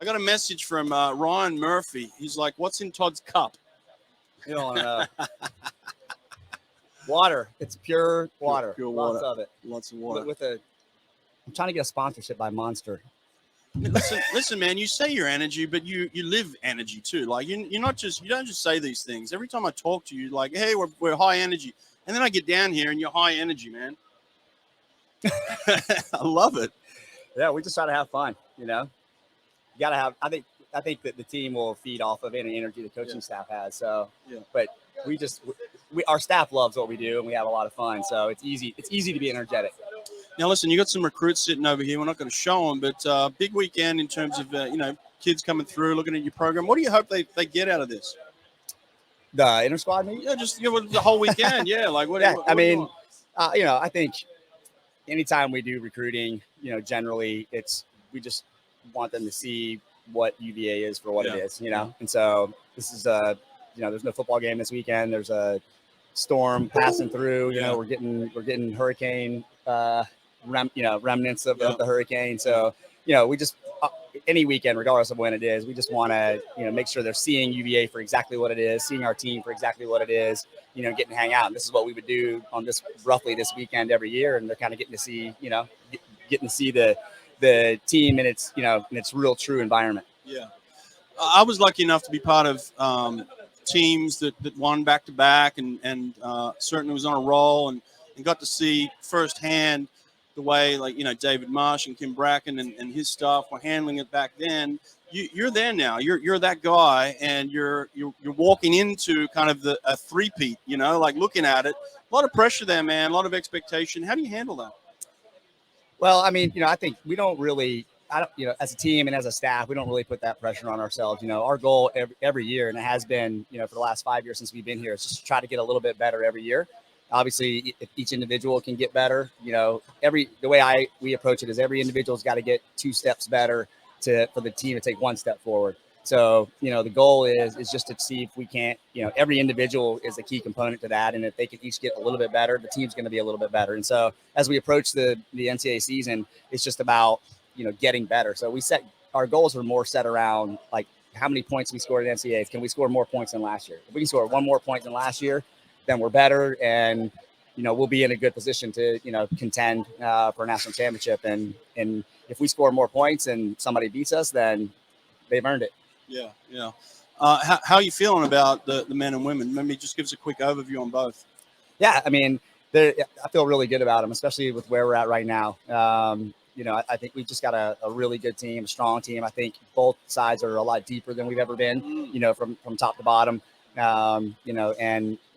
I got a message from Ryan Murphy. He's like, "What's in Todd's cup?" You don't know. Water. It's pure water. Pure Lots water. of it. Lots of water. I'm trying to get a sponsorship by Monster. Listen, man. You say your energy, but you live energy too. Like you don't just say these things. Every time I talk to you, like, hey, we're high energy, and then I get down here and you're high energy, man. I love it. Yeah, we just try to have fun. You know, you gotta have. I think that the team will feed off of any energy the coaching staff has. So, but our staff loves what we do, and we have a lot of fun. So it's easy to be energetic. Now, listen, you got some recruits sitting over here. We're not going to show them, but big weekend in terms of kids coming through, looking at your program. What do you hope they get out of this? The inter squad meet? Yeah, just the whole weekend. Yeah, like what? Yeah, what I think anytime we do recruiting, generally we just want them to see what UVA is for what it is, And so this is there's no football game this weekend. There's a storm passing through. We're getting hurricane remnants of the hurricane. So we just any weekend, regardless of when it is, we just want to make sure they're seeing UVA for exactly what it is, seeing our team for exactly what it is. Getting to hang out. And this is what we would do on this weekend every year, and they're kind of getting to see getting to see the team in its in its real true environment. Yeah, I was lucky enough to be part of teams that won back to back, and certainly was on a roll, and got to see firsthand the way David Marsh and Kim Bracken and his staff were handling it back then. You're there now. You're that guy, and you're walking into kind of a three-peat. Looking at it, a lot of pressure there, man. A lot of expectation. How do you handle that? Well, I mean, I think we don't really. As a team and as a staff, we don't really put that pressure on ourselves. Our goal every year, and it has been, for the last 5 years since we've been here, is just to try to get a little bit better every year. Obviously, if each individual can get better, the way we approach it is every individual's got to get 2 steps better for the team to take 1 step forward. So, the goal is just to see if we can't, every individual is a key component to that. And if they can each get a little bit better, the team's going to be a little bit better. And so as we approach the NCAA season, it's just about, getting better. So our goals were more set around like how many points we scored at NCAAs. Can we score more points than last year? If we can score 1 more point than last year, then we're better. And, we'll be in a good position to, contend for a national championship. And if we score more points and somebody beats us, then they've earned it. Yeah. Yeah. How are you feeling about the men and women? Maybe just give us a quick overview on both. Yeah. I mean, I feel really good about them, especially with where we're at right now. I think we've just got a really good team, a strong team. I think both sides are a lot deeper than we've ever been, from top to bottom. And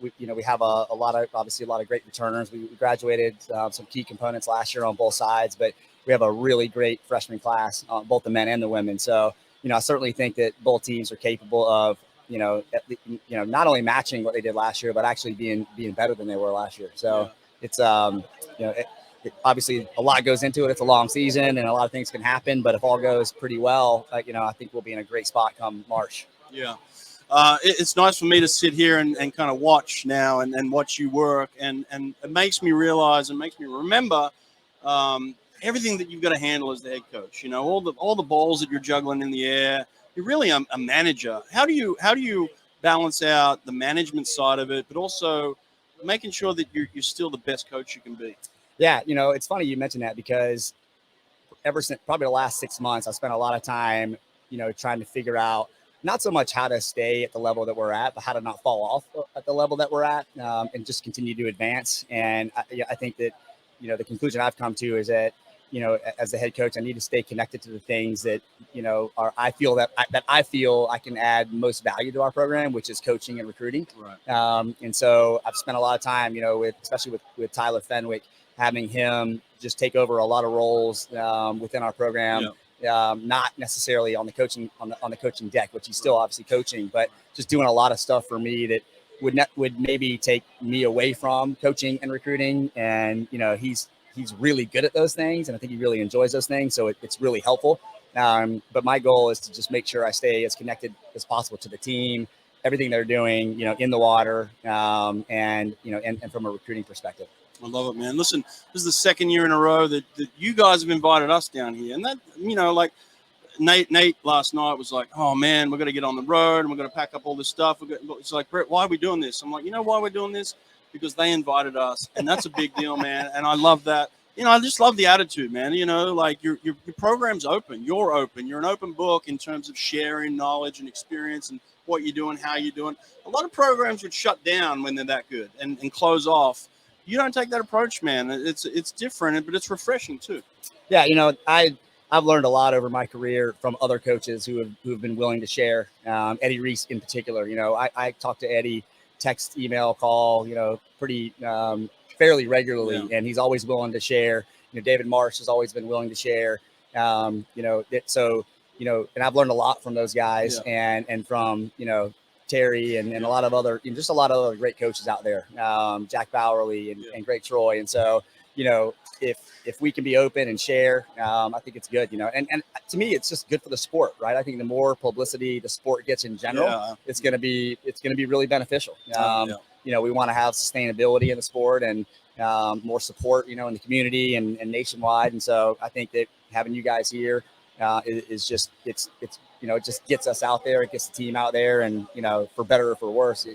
we have a lot of great returners. We graduated some key components last year on both sides, but we have a really great freshman class, both the men and the women. So, I certainly think that both teams are capable of, not only matching what they did last year, but actually being better than they were last year. So it's, obviously a lot goes into it. It's a long season and a lot of things can happen, but if all goes pretty well, I think we'll be in a great spot come March. Yeah. It's nice for me to sit here and kind of watch now and watch you work. And it makes me realize and makes me remember everything that you've got to handle as the head coach. All the balls that you're juggling in the air. You're really a manager. How do you balance out the management side of it, but also making sure that you're still the best coach you can be? Yeah, it's funny you mentioned that because ever since probably the last 6 months, I spent a lot of time, trying to figure out not so much how to stay at the level that we're at, but how to not fall off at the level that we're at and just continue to advance. And I think that, the conclusion I've come to is that, as the head coach, I need to stay connected to the things that, I feel I can add most value to our program, which is coaching and recruiting. Right. And so I've spent a lot of time, especially with Tyler Fenwick, having him just take over a lot of roles within our program. Yeah. Not necessarily on the coaching deck, which he's still obviously coaching, but just doing a lot of stuff for me that would maybe take me away from coaching and recruiting. And he's really good at those things, and I think he really enjoys those things. So it's really helpful. But my goal is to just make sure I stay as connected as possible to the team, everything they're doing, in the water, and from a recruiting perspective. I love it, man. Listen, this is the second year in a row that you guys have invited us down here. And that, Nate last night was like, oh man, we're going to get on the road and we're going to pack up all this stuff. It's like, Brett, why are we doing this? I'm like, you know why we're doing this? Because they invited us, and that's a big deal, man. And I love that. I just love the attitude, man. Like your program's open. You're open. You're an open book in terms of sharing knowledge and experience and what you're doing, how you're doing. A lot of programs would shut down when they're that good and close off. You don't take that approach, man. It's different, but it's refreshing too. Yeah, I've learned a lot over my career from other coaches who have been willing to share. Eddie Reese in particular. I talk to Eddie, text, email, call, pretty fairly regularly, and he's always willing to share. David Marsh has always been willing to share. And I've learned a lot from those guys, and from Terry and a lot of other, just a lot of other great coaches out there, Jack Bowerly and Greg Troy. And so, if we can be open and share, I think it's good, and to me, it's just good for the sport, right? I think the more publicity the sport gets in general, it's going to be really beneficial. We want to have sustainability in the sport and more support, in the community and nationwide. And so I think that having you guys here is just, it just gets us out there. It gets the team out there, and, for better or for worse,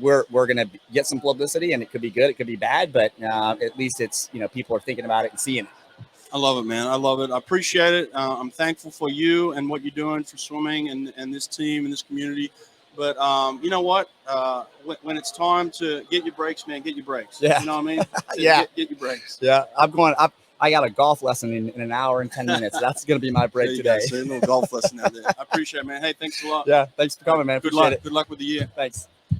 we're going to get some publicity, and it could be good, it could be bad, but at least it's, people are thinking about it and seeing it. I love it, man. I love it. I appreciate it. I'm thankful for you and what you're doing for swimming and this team and this community. But you know what? When it's time to get your breaks, man, get your breaks. Yeah. You know what I mean? Get your breaks. Yeah. I got a golf lesson in an hour and 10 minutes. That's going to be my break today. So a little golf lesson out there. I appreciate it, man. Hey, thanks a lot. Yeah. Thanks for coming, man. Good luck. Good luck with the year. Thanks.